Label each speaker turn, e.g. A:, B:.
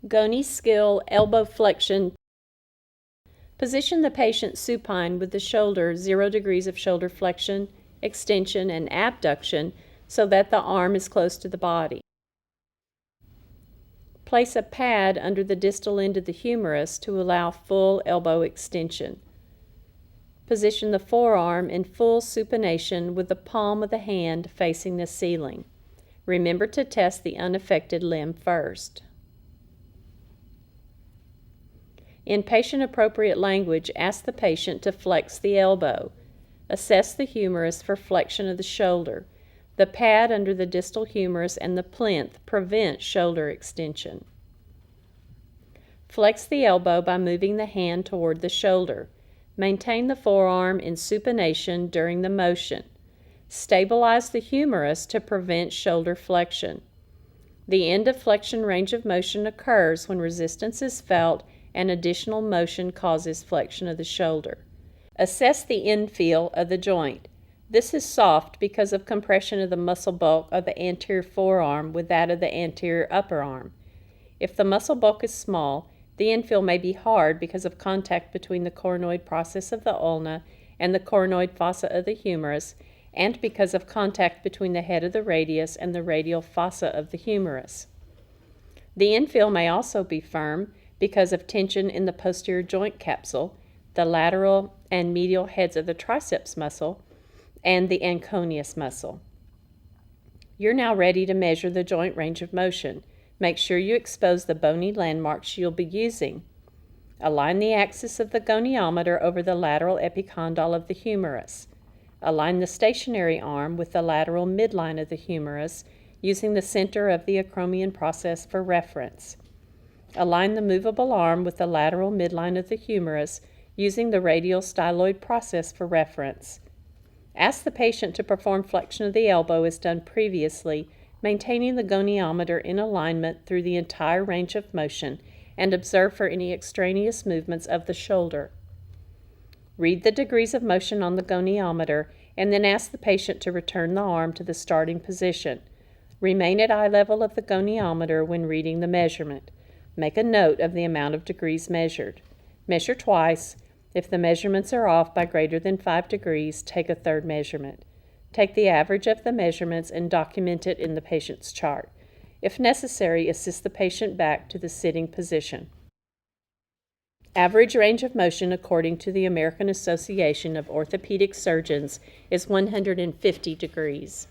A: Goni Elbow flexion. Position the patient supine with the shoulder 0 degrees of shoulder flexion, extension, and abduction so that the arm is close to the body. Place a pad under the distal end of the humerus to allow full elbow extension. Position the forearm in full supination with the palm of the hand facing the ceiling. Remember to test the unaffected limb first. In patient-appropriate language, ask the patient to flex the elbow. Assess the humerus for flexion of the shoulder. The pad under the distal humerus and the plinth prevent shoulder extension. Flex the elbow by moving the hand toward the shoulder. Maintain the forearm in supination during the motion. Stabilize the humerus to prevent shoulder flexion. The end of flexion range of motion occurs when resistance is felt and additional motion causes flexion of the shoulder. Assess the infill of the joint. This is soft because of compression of the muscle bulk of the anterior forearm with that of the anterior upper arm. If the muscle bulk is small, the infill may be hard because of contact between the coronoid process of the ulna and the coronoid fossa of the humerus, and because of contact between the head of the radius and the radial fossa of the humerus. The infill may also be firm because of tension in the posterior joint capsule, the lateral and medial heads of the triceps muscle, and the anconeus muscle. You're now ready to measure the joint range of motion. Make sure you expose the bony landmarks you'll be using. Align the axis of the goniometer over the lateral epicondyle of the humerus. Align the stationary arm with the lateral midline of the humerus using the center of the acromion process for reference. Align the movable arm with the lateral midline of the humerus using the radial styloid process for reference. Ask the patient to perform flexion of the elbow as done previously, maintaining the goniometer in alignment through the entire range of motion, and observe for any extraneous movements of the shoulder. Read the degrees of motion on the goniometer and then ask the patient to return the arm to the starting position. Remain at eye level of the goniometer when reading the measurement. Make a note of the amount of degrees measured. Measure twice. If the measurements are off by greater than 5 degrees, take a third measurement. Take the average of the measurements and document it in the patient's chart. If necessary, assist the patient back to the sitting position. Average range of motion according to the American Association of Orthopedic Surgeons is 150 degrees.